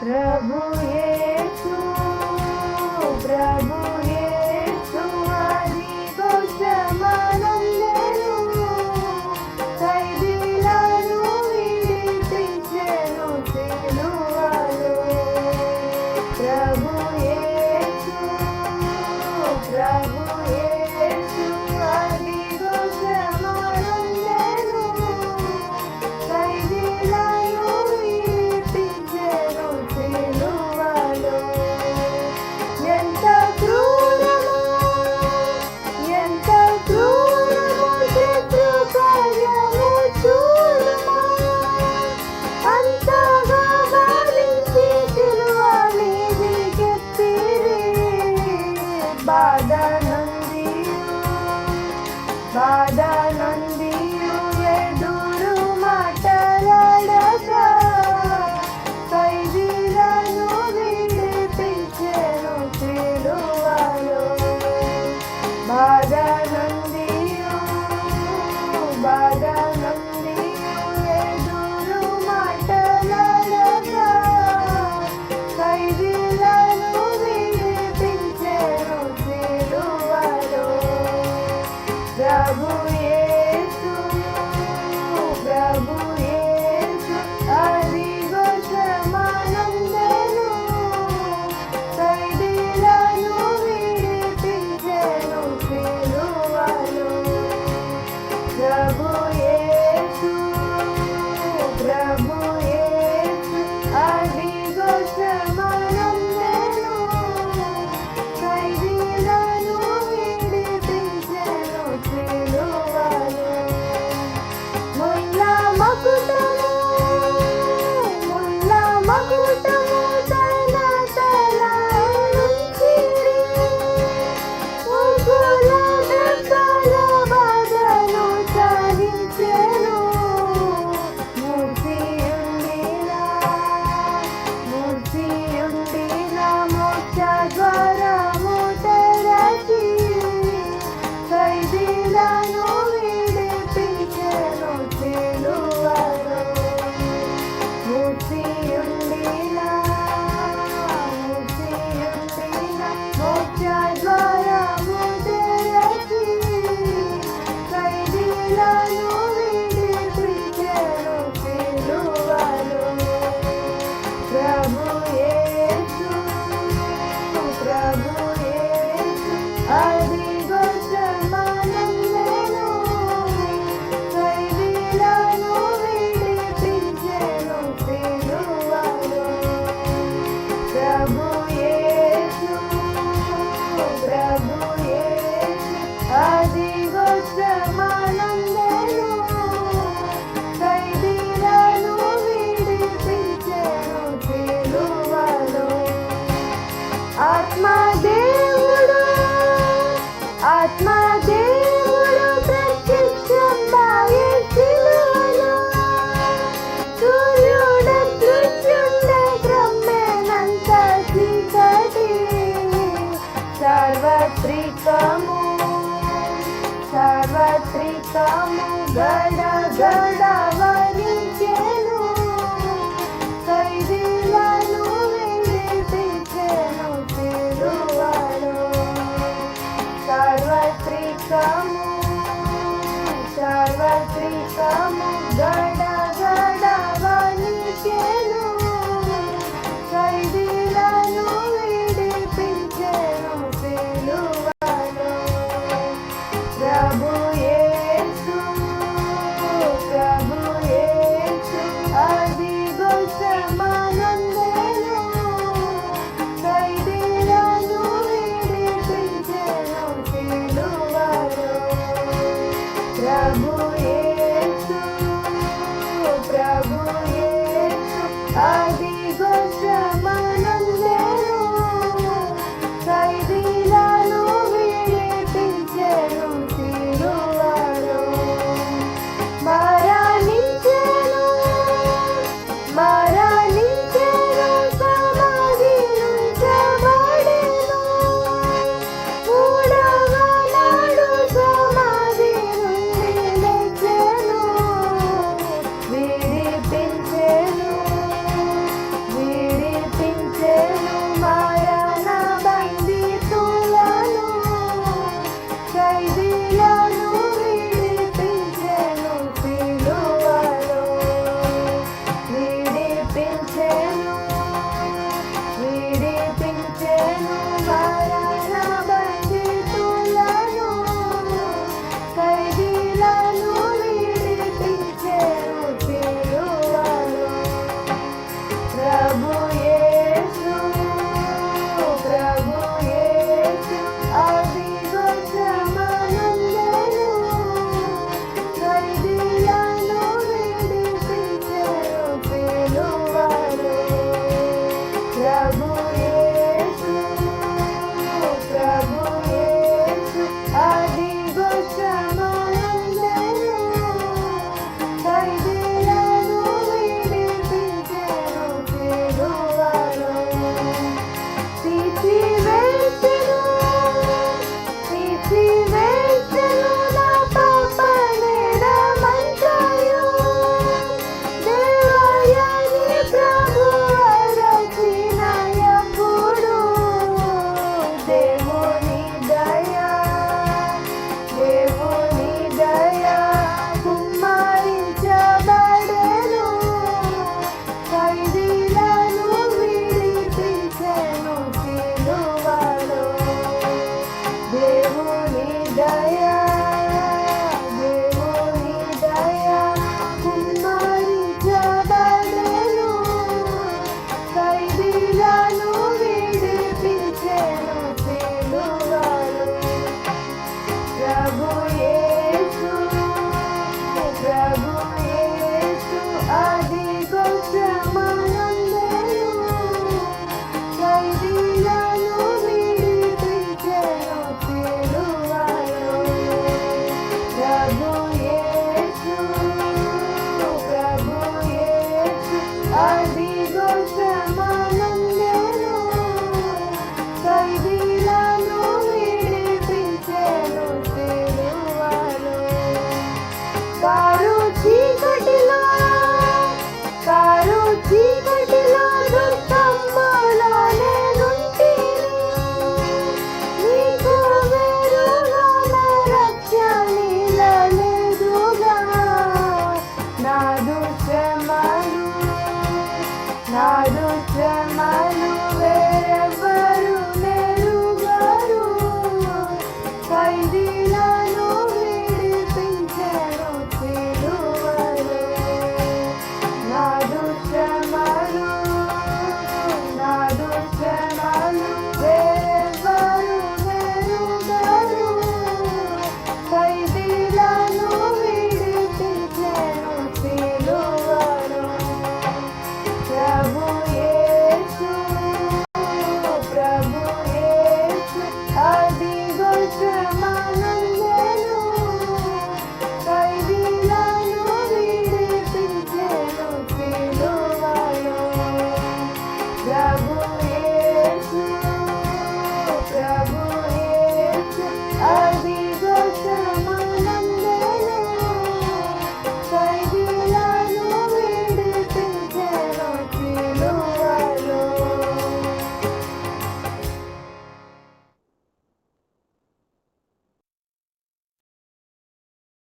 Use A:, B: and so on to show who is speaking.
A: प्रभु येसु प्रभु येसु अदिगो శ్రమనందెను ఖైదీలను విడిపించెను సిలువలో ప్రభు యేసు అదిగో శ్రమనందెను ఖైదీలను విడిపించెను సిలువలో ఎంత క్రూరమో శత్రు కార్యము చూడుమా అంతగా బాధించి సిలువ మీదికెత్తిరి బాధ నందియు ఎదురు మాటలాడక ఖైదీలను విడిపించెను సిలువలో బాధ నందియు ఎదురు మాటలాడక ఖైదీలను విడిపించెను సిలువలో ప్రభు యేసు అదిగో శ్రమనందెను ఖైదీలను విడిపించెను సిలువలో ప్రభు యేసు అదిగో శ్రమనందెను ఖైదీలను విడిపించెను సిలువలో ముళ్ళ మకుటము తన తల నుంచిరి ముగ్గుల దెబ్బల బాధను సహించెను మూర్తియుండిన మోక్ష ద్వారము తెరచి ఖైదీలను విడిపించెను సిలువలో మూర్తియుండిన మోక్ష ద్వారము తెరచి ఖైదీలను విడిపించెను సిలువలో ప్రభు యేసు అదిగో శ్రమనందెను ఖైదీలను విడిపించెను సిలువలో ప్రభు యేసు అదిగో శ్రమనందెను ఖైదీలను విడిపించెను సిలువలో ఆత్మదేవుడు ప్రత్యక్షమాయె సిలువలో సూర్యుడదృశ్యుండె క్రమ్మేనంత చీకటి సార్వత్రికము గడగడ వరించెను ఖైదీలను విడిపించెను సిలువలో సార్వత్రికము గడగడ వరించెను ఖైదీలను విడిపించెను సిలువలో ప్రభు యేసు అదిగో శ్రమనందెను ఖైదీలను విడిపించెను సిలువలో ప్రభు యేసు